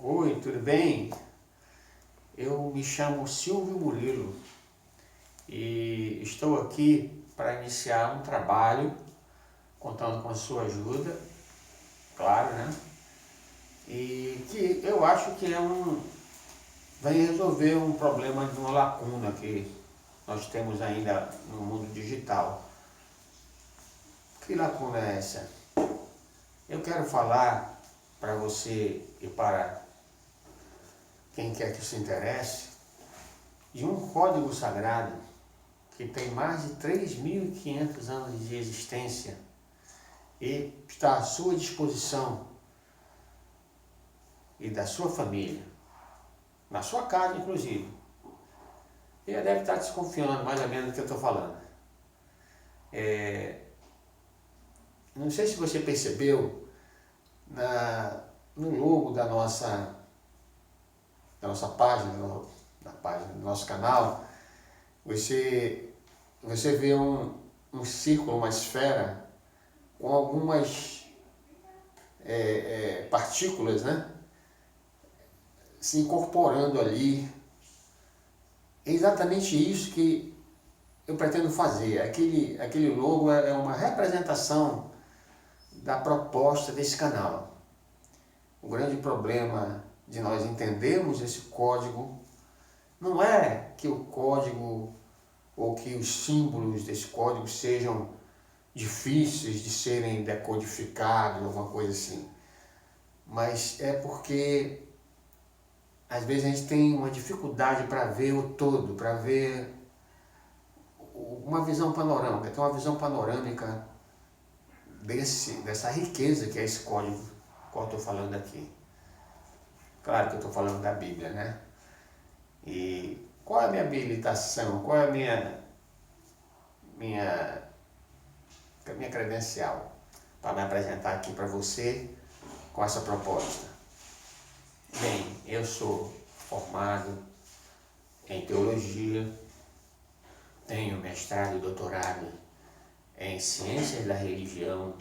Oi, tudo bem? Eu me chamo Silvio Murilo e estou aqui para iniciar um trabalho, contando com a sua ajuda, claro, né? E que eu acho que vai resolver um problema de uma lacuna que nós temos ainda no mundo digital. Que lacuna é essa? Eu quero falar para você e para quem quer que se interesse de um código sagrado que tem mais de 3.500 anos de existência e está à sua disposição e da sua família, na sua casa inclusive. E já deve estar desconfiando mais ou menos do que eu estou falando. Não sei se você percebeu no logo da nossa página, na página do nosso canal, você vê um círculo, uma esfera com algumas partículas, né, se incorporando ali. É exatamente isso que eu pretendo fazer. Aquele logo é uma representação da proposta desse canal. O grande problema de nós entendermos esse código não é que o código ou que os símbolos desse código sejam difíceis de serem decodificados, alguma coisa assim. Mas é porque às vezes a gente tem uma dificuldade para ver o todo, para ver uma visão panorâmica, ter uma visão panorâmica dessa riqueza que é esse código que eu estou falando aqui. Claro que eu estou falando da Bíblia, né? E qual é a minha habilitação, qual é a minha credencial para me apresentar aqui para você com essa proposta? Bem, eu sou formado em teologia, tenho mestrado e doutorado em ciências da religião,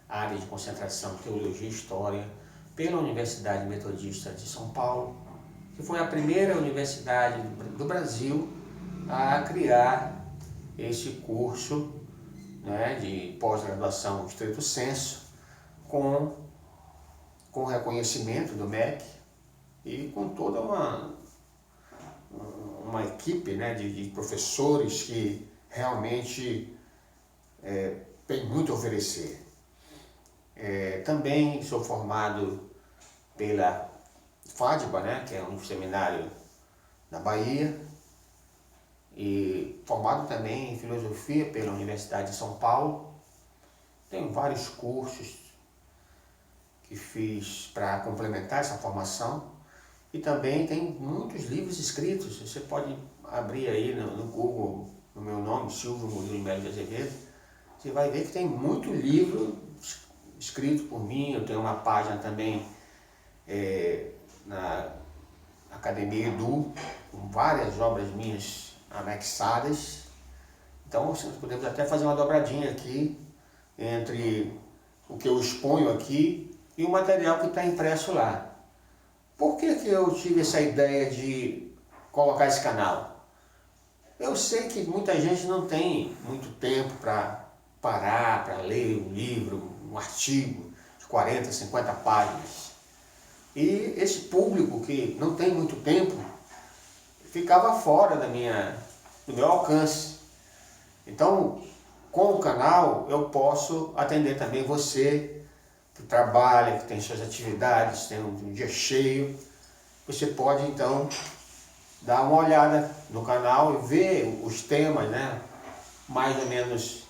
área de concentração teologia e história, pela Universidade Metodista de São Paulo, que foi a primeira universidade do Brasil a criar esse curso, né, de pós-graduação stricto sensu, com reconhecimento do MEC e com toda uma equipe, né, de professores que realmente tem muito a oferecer. Também sou formado pela FADBA, né, que é um seminário na Bahia, e formado também em filosofia pela Universidade de São Paulo. Tenho vários cursos que fiz para complementar essa formação e também tem muitos livros escritos. Você pode abrir aí no Google, no meu nome, Silvio Murilo Melo de Azevedo, você vai ver que tem muito livro escrito por mim. Eu tenho uma página também na Academia Edu, com várias obras minhas anexadas. Então nós podemos até fazer uma dobradinha aqui entre o que eu exponho aqui e o material que está impresso lá. Por que eu tive essa ideia de colocar esse canal? Eu sei que muita gente não tem muito tempo para parar, para ler um livro, um artigo de 40, 50 páginas. E esse público que não tem muito tempo ficava fora do meu alcance. Então, com o canal eu posso atender também você que trabalha, que tem suas atividades, tem um dia cheio. Você pode então dar uma olhada no canal e ver os temas, né, mais ou menos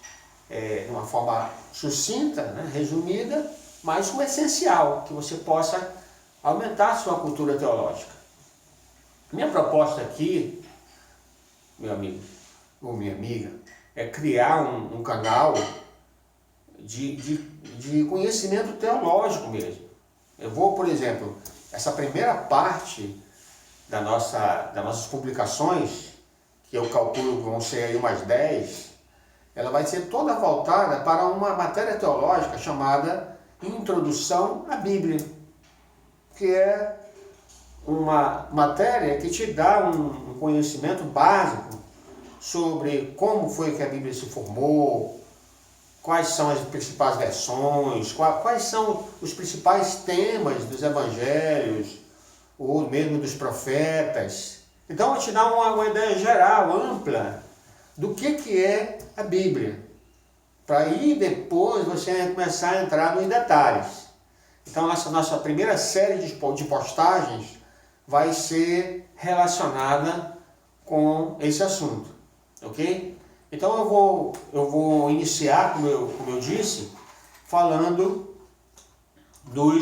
de uma forma sucinta, né, resumida, mas com essencial, que você possa aumentar a sua cultura teológica. Minha proposta aqui, meu amigo ou minha amiga, é criar um canal de conhecimento teológico mesmo. Eu vou, por exemplo, essa primeira parte das nossas publicações, que eu calculo que vão ser aí umas 10, ela vai ser toda voltada para uma matéria teológica chamada Introdução à Bíblia, que é uma matéria que te dá um conhecimento básico sobre como foi que a Bíblia se formou, quais são as principais versões, quais são os principais temas dos evangelhos, ou mesmo dos profetas. Então, eu te dá uma ideia geral, ampla, do que é a Bíblia. Para aí depois você começar a entrar nos detalhes. Então, nossa primeira série de postagens vai ser relacionada com esse assunto, ok? Então eu vou iniciar, como eu disse, falando do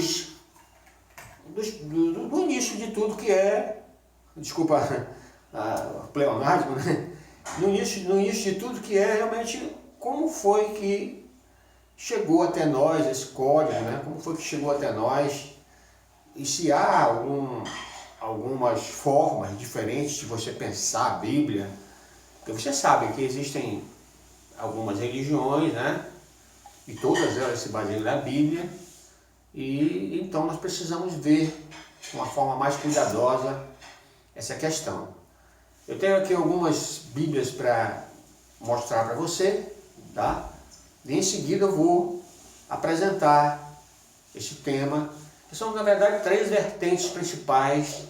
início de tudo que é, desculpa a pleonasmo, né? No início de tudo que é realmente como foi que chegou até nós esse código, né? Como foi que chegou até nós, e se há algumas formas diferentes de você pensar a Bíblia, porque você sabe que existem algumas religiões, né? E todas elas se baseiam na Bíblia, e então nós precisamos ver de uma forma mais cuidadosa essa questão. Eu tenho aqui algumas Bíblias para mostrar para você, tá? E em seguida eu vou apresentar esse tema, que são na verdade 3 vertentes principais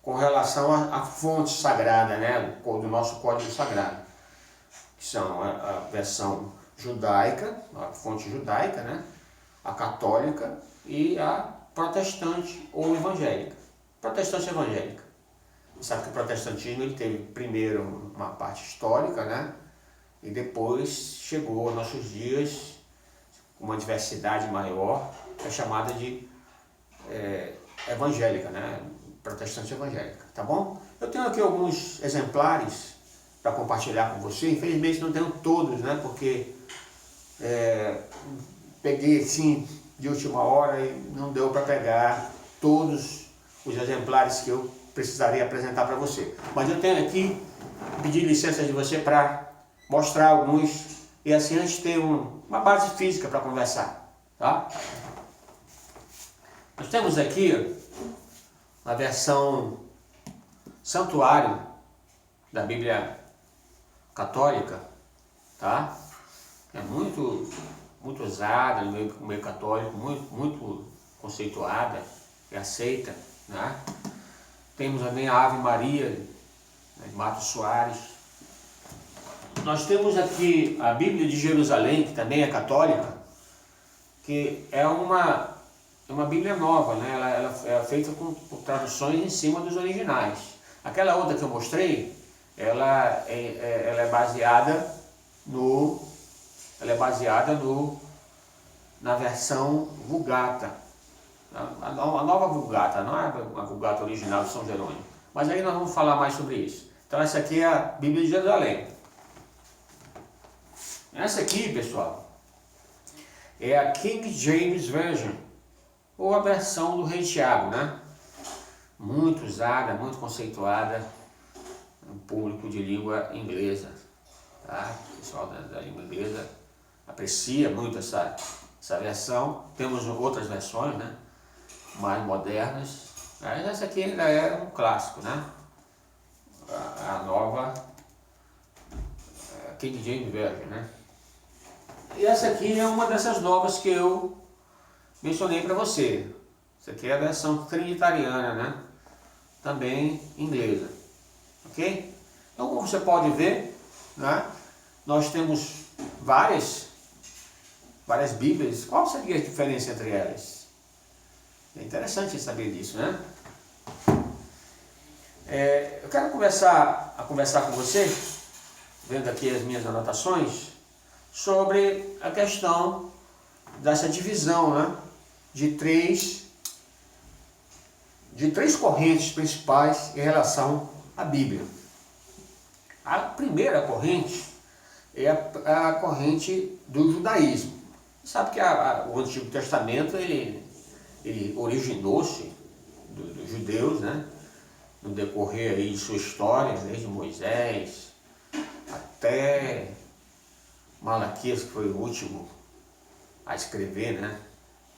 com relação à fonte sagrada, né, do nosso código sagrado, que são a versão judaica, a fonte judaica, né, a católica e a protestante ou evangélica. Protestante evangélica. Você sabe que o protestantismo ele teve primeiro uma parte histórica, né, e depois chegou aos nossos dias com uma diversidade maior, é chamada de evangélica, né, protestante evangélica, tá bom? Eu tenho aqui alguns exemplares para compartilhar com você, infelizmente não tenho todos, né, porque peguei assim de última hora e não deu para pegar todos os exemplares que eu precisaria apresentar para você. Mas eu tenho aqui, pedir licença de você para mostrar alguns e assim a gente ter uma base física para conversar, tá? Nós temos aqui a versão santuário da Bíblia católica, tá? É muito usada no meio católico, muito conceituada e aceita, né? Temos também a Ave Maria, né, de Matos Soares. Nós temos aqui a Bíblia de Jerusalém, que também é católica, que é uma Bíblia nova, né? Ela é feita com traduções em cima dos originais. Aquela outra que eu mostrei, ela é baseada na versão Vulgata, a nova Vulgata, não é a Vulgata original de São Jerônimo. Mas aí nós vamos falar mais sobre isso. Então essa aqui é a Bíblia de Jerusalém. Essa aqui, pessoal, é a King James Version, ou a versão do Rei Tiago, né? Muito usada, muito conceituada no público de língua inglesa, tá? O pessoal da língua inglesa aprecia muito essa versão. Temos outras versões, né, mais modernas, mas essa aqui ainda é um clássico, né? A nova King James Version, né? E essa aqui é uma dessas novas que eu mencionei para você. Essa aqui é a versão trinitariana, né? Também inglesa, ok? Então, como você pode ver, né, nós temos várias Bíblias. Qual seria a diferença entre elas? É interessante saber disso, né? Eu quero começar a conversar com você, vendo aqui as minhas anotações, sobre a questão dessa divisão, né, de três correntes principais em relação à Bíblia. A primeira corrente é a corrente do judaísmo. Você sabe que o Antigo Testamento ele originou-se dos judeus, né, no decorrer aí de sua história, desde Moisés até Malaquias, que foi o último a escrever, né,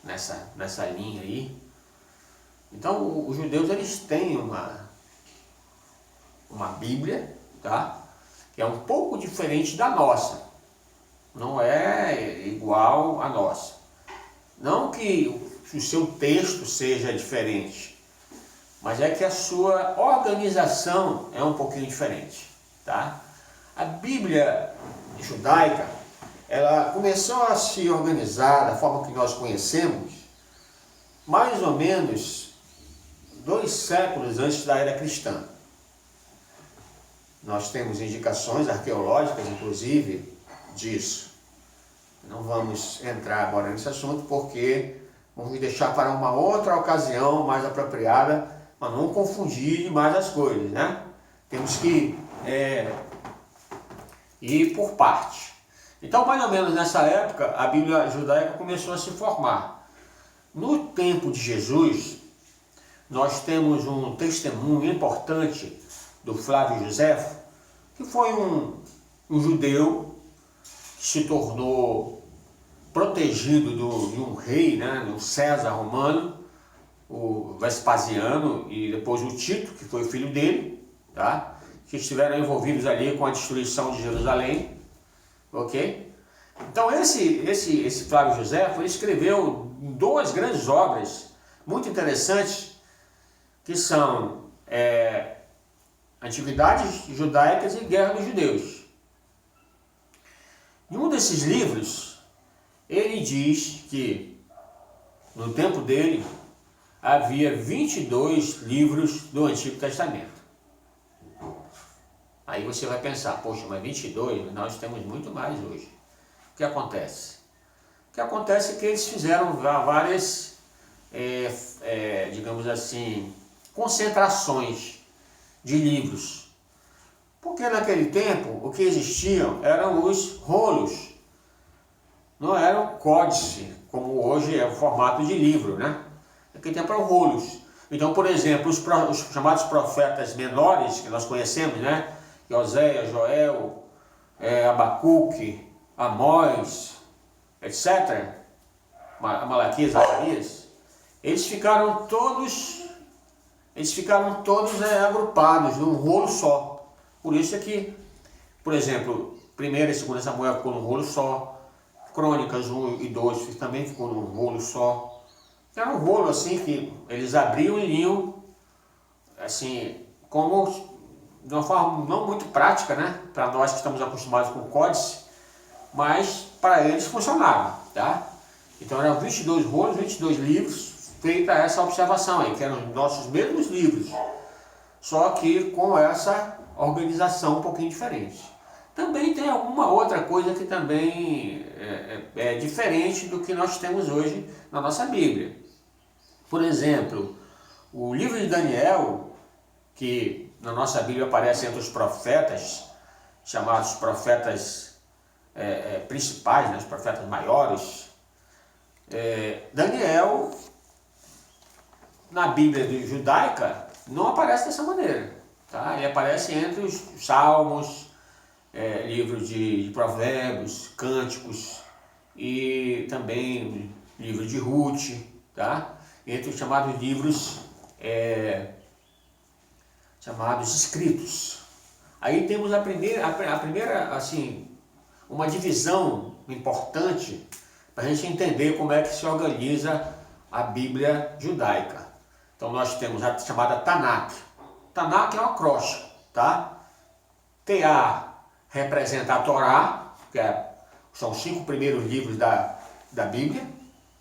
nessa linha aí. Então, os judeus, eles têm uma Bíblia, tá? Que é um pouco diferente da nossa. Não é igual à nossa. Não que o seu texto seja diferente, mas é que a sua organização é um pouquinho diferente, tá? A Bíblia judaica, ela começou a se organizar da forma que nós conhecemos, mais ou menos 2 séculos antes da era cristã. Nós temos indicações arqueológicas, inclusive, disso. Não vamos entrar agora nesse assunto, porque vamos deixar para uma outra ocasião mais apropriada, para não confundir demais as coisas, né? Temos que ir por parte. Então, mais ou menos nessa época, a Bíblia judaica começou a se formar. No tempo de Jesus, nós temos um testemunho importante do Flávio Joséfo, que foi um judeu que se tornou protegido de um rei, né, de um César romano, o Vespasiano, e depois o Tito, que foi o filho dele, tá? Que estiveram envolvidos ali com a destruição de Jerusalém, ok? Então esse Flávio Joséfo, ele escreveu 2 grandes obras muito interessantes, que são Antiguidades Judaicas e Guerra dos Judeus. Em um desses livros, ele diz que no tempo dele havia 22 livros do Antigo Testamento. Aí você vai pensar, poxa, mas 22, nós temos muito mais hoje. O que acontece? O que acontece é que eles fizeram várias, digamos assim, concentrações de livros. Porque naquele tempo o que existiam eram os rolos, não era o códice, como hoje é o formato de livro, né? Naquele tempo eram rolos. Então, por exemplo, os chamados profetas menores, que nós conhecemos, né? Oséias, Joel, Abacuque, Amós, etc., Malaquias, Zacarias, eles ficaram todos agrupados num rolo só. Por isso é que, por exemplo, 1ª e 2ª Samuel ficou num rolo só, Crônicas 1 e 2 também ficou num rolo só. Era um rolo assim que eles abriam e liam, assim, como de uma forma não muito prática, né? Para nós que estamos acostumados com o códice, mas para eles funcionava, tá? Então eram 22 rolos, 22 livros, feita essa observação aí, que eram os nossos mesmos livros, só que com essa organização um pouquinho diferente. Também tem alguma outra coisa que também é diferente do que nós temos hoje na nossa Bíblia. Por exemplo, o livro de Daniel, que na nossa Bíblia aparece entre os profetas, chamados profetas principais, né, os profetas maiores. Daniel, na Bíblia judaica, não aparece dessa maneira. Tá? Ele aparece entre os Salmos, livro de Provérbios, Cânticos e também livro de Ruth, tá? Entre os chamados livros chamados escritos. Aí temos a primeira, assim, uma divisão importante para a gente entender como é que se organiza a Bíblia judaica. Então nós temos a chamada Tanakh. Tanakh é um acróstico, tá? TA representa a Torá, que são os 5 primeiros livros da Bíblia,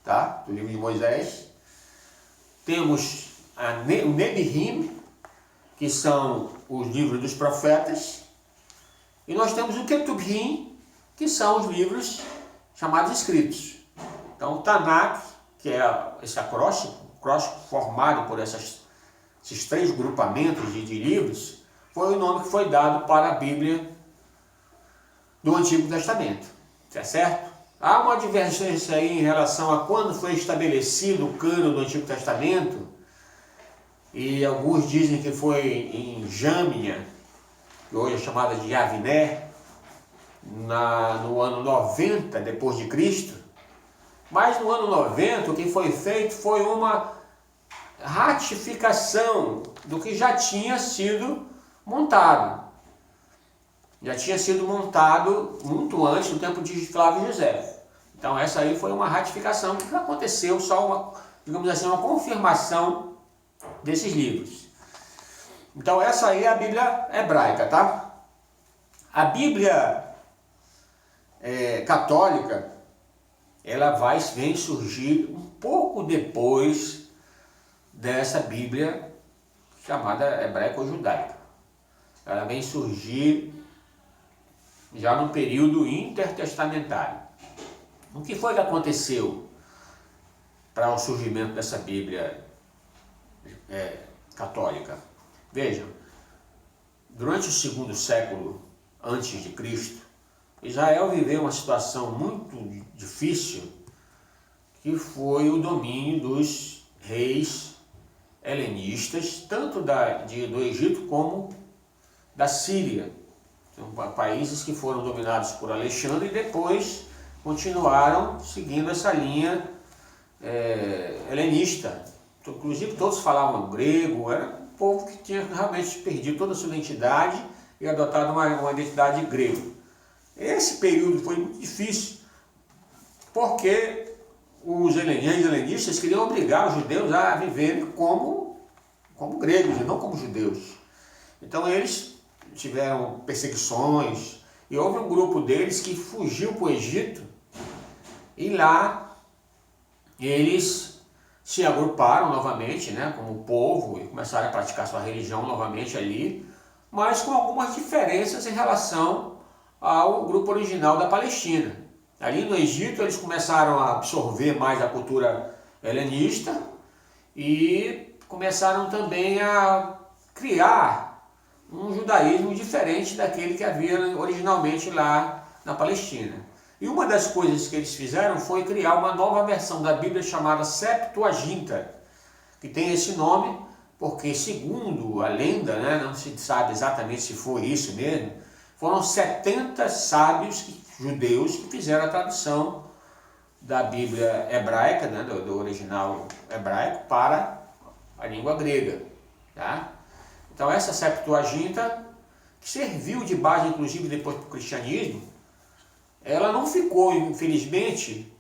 tá? Do livro de Moisés. Temos o Nebiim, que são os livros dos profetas, e nós temos o Ketubim, que são os livros chamados escritos. Então, o Tanakh, que é esse acróstico formado por esses 3 grupamentos de livros, foi o nome que foi dado para a Bíblia do Antigo Testamento, tá certo? Há uma divergência aí em relação a quando foi estabelecido o cânon do Antigo Testamento, e alguns dizem que foi em Jâmnia, que hoje é chamada de Yaviné, no ano 90 depois de Cristo. Mas no ano 90 o que foi feito foi uma ratificação do que já tinha sido montado. Já tinha sido montado muito antes, no tempo de Flávio José. Então essa aí foi uma ratificação que aconteceu, só uma, digamos assim, uma confirmação desses livros. Então essa aí é a Bíblia hebraica, tá? A Bíblia católica, ela vem surgir um pouco depois dessa Bíblia chamada hebraica ou judaica. Ela vem surgir já no período intertestamentário. O que foi que aconteceu para o surgimento dessa Bíblia católica? Vejam, durante o segundo século antes de Cristo, Israel viveu uma situação muito difícil, que foi o domínio dos reis helenistas, tanto do Egito como da Síria. São países que foram dominados por Alexandre e depois continuaram seguindo essa linha helenista. Inclusive todos falavam grego, era um povo que tinha realmente perdido toda a sua identidade e adotado uma identidade grega. Esse período foi muito difícil, porque os helenistas queriam obrigar os judeus a viverem como gregos e não como judeus. Então eles tiveram perseguições e houve um grupo deles que fugiu para o Egito e lá eles se agruparam novamente, né, como povo, e começaram a praticar sua religião novamente ali, mas com algumas diferenças em relação ao grupo original da Palestina. Ali no Egito eles começaram a absorver mais a cultura helenista e começaram também a criar um judaísmo diferente daquele que havia originalmente lá na Palestina. E uma das coisas que eles fizeram foi criar uma nova versão da Bíblia chamada Septuaginta, que tem esse nome porque, segundo a lenda, né, não se sabe exatamente se foi isso mesmo, foram 70 sábios judeus que fizeram a tradução da Bíblia hebraica, né, do original hebraico, para a língua grega. Tá? Então essa Septuaginta, que serviu de base inclusive depois para o cristianismo, ela não ficou, infelizmente,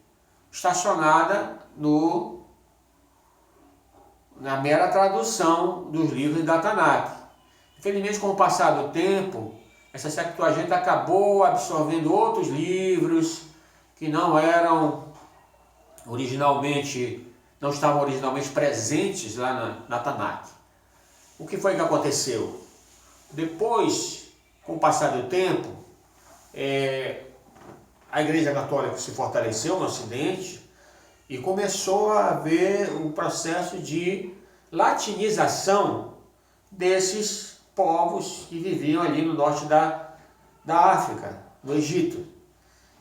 estacionada na mera tradução dos livros da Tanakh. Infelizmente, com o passar do tempo, essa Septuaginta acabou absorvendo outros livros que não estavam originalmente presentes lá na Tanakh. O que foi que aconteceu? Depois, com o passar do tempo, a Igreja Católica se fortaleceu no Ocidente e começou a haver um processo de latinização desses povos que viviam ali no norte da África, no Egito.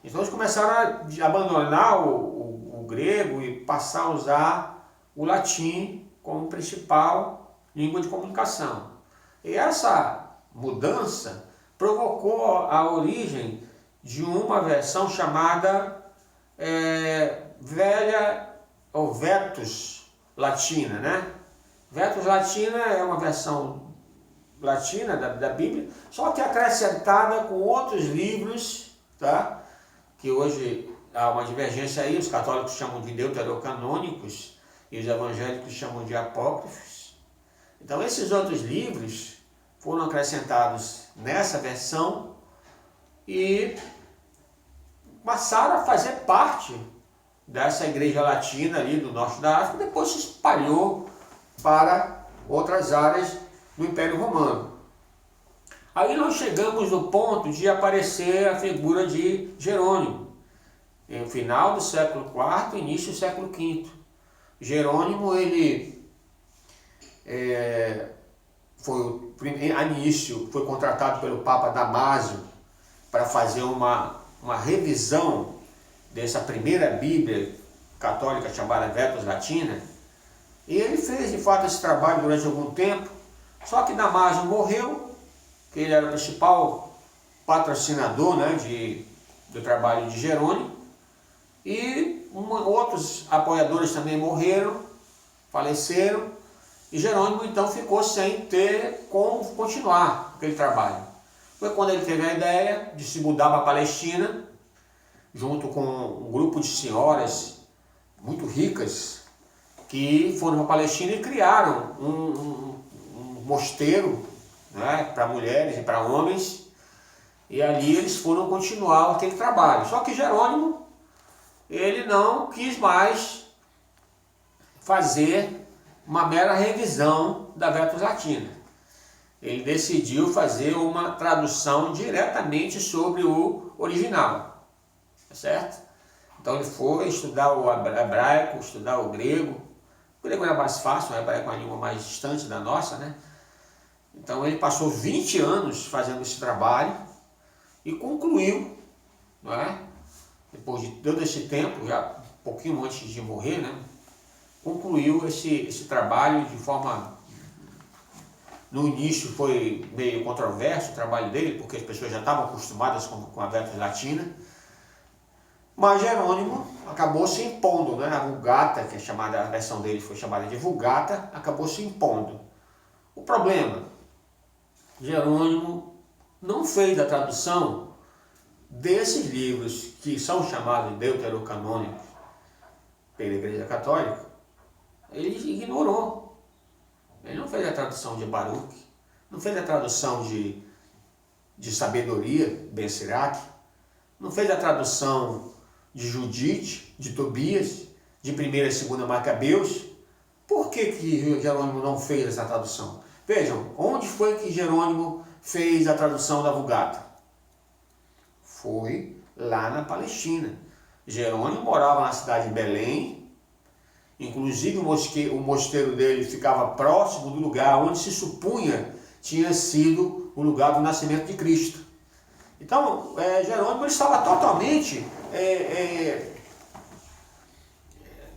Então eles começaram a abandonar o grego e passar a usar o latim como principal língua de comunicação. E essa mudança provocou a origem de uma versão chamada Velha ou Vetus Latina, né? Vetus Latina é uma versão latina da Bíblia, só que acrescentada com outros livros, tá? Que hoje há uma divergência aí, os católicos chamam de deuterocanônicos e os evangélicos chamam de apócrifos. Então esses outros livros foram acrescentados nessa versão e passaram a fazer parte dessa igreja latina ali do norte da África, e depois se espalhou para outras áreas do Império Romano. Aí nós chegamos no ponto de aparecer a figura de Jerônimo, no final do século IV, início do século V. Jerônimo, ele foi contratado pelo Papa Damásio para fazer uma revisão dessa primeira Bíblia católica chamada Vetus Latina, e ele fez de fato esse trabalho durante algum tempo, só que Damásio morreu, que ele era o principal patrocinador, né, do trabalho de Jerônimo, e outros apoiadores também morreram, faleceram, E Jerônimo então ficou sem ter como continuar aquele trabalho. Foi quando ele teve a ideia de se mudar para a Palestina, junto com um grupo de senhoras muito ricas, que foram para a Palestina e criaram um mosteiro, né, para mulheres e para homens, e ali eles foram continuar aquele trabalho. Só que Jerônimo, ele não quis mais fazer uma mera revisão da Vulgata Latina. Ele decidiu fazer uma tradução diretamente sobre o original, tá certo? Então ele foi estudar o hebraico, estudar o grego. O grego era mais fácil, o hebraico é uma língua mais distante da nossa, né? Então ele passou 20 anos fazendo esse trabalho e concluiu, não é? Depois de todo esse tempo, já um pouquinho antes de morrer, né? Concluiu esse trabalho de forma... No início foi meio controverso o trabalho dele, porque as pessoas já estavam acostumadas com a Vulgata Latina, mas Jerônimo acabou se impondo, né? A Vulgata, que é chamada, a versão dele foi chamada de Vulgata, acabou se impondo. O problema, Jerônimo não fez a tradução desses livros que são chamados deuterocanônicos pela Igreja Católica. Ele ignorou. Ele não fez a tradução de Baruch, não fez a tradução de Sabedoria, Ben Sirac, não fez a tradução de Judite, de Tobias, de 1ª e 2ª Macabeus. Por que Jerônimo não fez essa tradução? Vejam, onde foi que Jerônimo fez a tradução da Vulgata? Foi lá na Palestina. Jerônimo morava na cidade de Belém. Inclusive o mosteiro dele ficava próximo do lugar onde se supunha tinha sido o lugar do nascimento de Cristo. Então, Jerônimo ele estava totalmente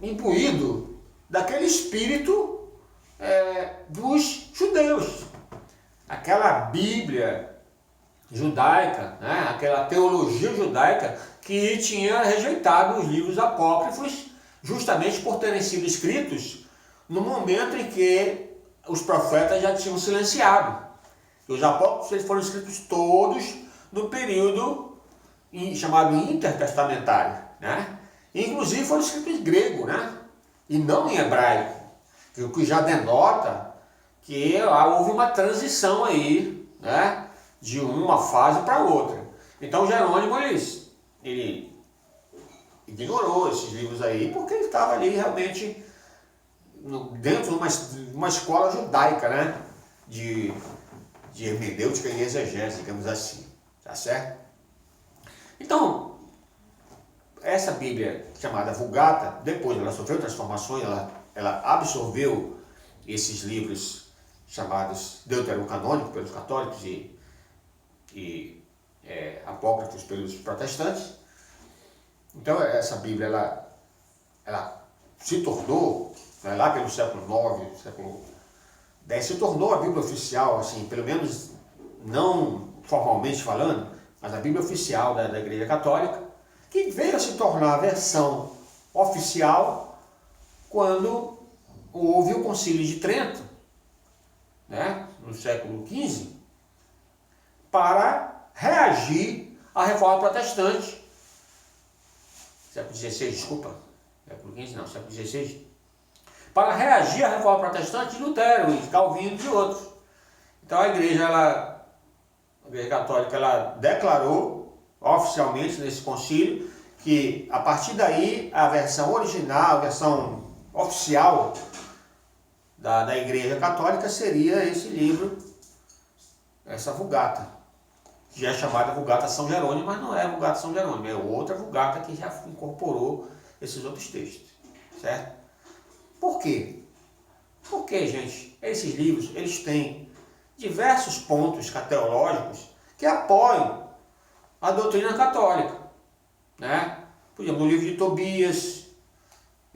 imbuído daquele espírito dos judeus. Aquela Bíblia judaica, né? Aquela teologia judaica que tinha rejeitado os livros apócrifos justamente por terem sido escritos no momento em que os profetas já tinham silenciado. Os apócrifos eles foram escritos todos no período chamado intertestamentário, né? Inclusive foram escritos em grego, né? E não em hebraico, o que já denota que houve uma transição aí, né? De uma fase para outra. Então Jerônimo ele ignorou esses livros aí, porque ele estava ali realmente dentro de uma escola judaica, né? De hermenêutica e exegese, digamos assim, tá certo? Então, essa Bíblia chamada Vulgata, depois ela sofreu transformações, ela absorveu esses livros chamados deuterocanônicos pelos católicos e apócrifos pelos protestantes. Então essa Bíblia ela se tornou, né, lá pelo século IX, século X, se tornou a Bíblia oficial, assim, pelo menos não formalmente falando, mas a Bíblia oficial da Igreja Católica, que veio a se tornar a versão oficial quando houve o Concílio de Trento, né, no século XV, para reagir à Reforma Protestante. Século XVI, desculpa, século XV não, século XVI, para reagir à Reforma Protestante de Lutero, e Calvino e de outros. Então a Igreja Católica, ela declarou oficialmente nesse concílio que a partir daí a versão original, a versão oficial da Igreja Católica seria esse livro, essa Vulgata, que é chamada Vulgata São Jerônimo, mas não é a Vulgata São Jerônimo, é outra Vulgata que já incorporou esses outros textos, certo? Por quê? Porque, gente, esses livros, eles têm diversos pontos teológicos que apoiam a doutrina católica, né? Por exemplo, no livro de Tobias,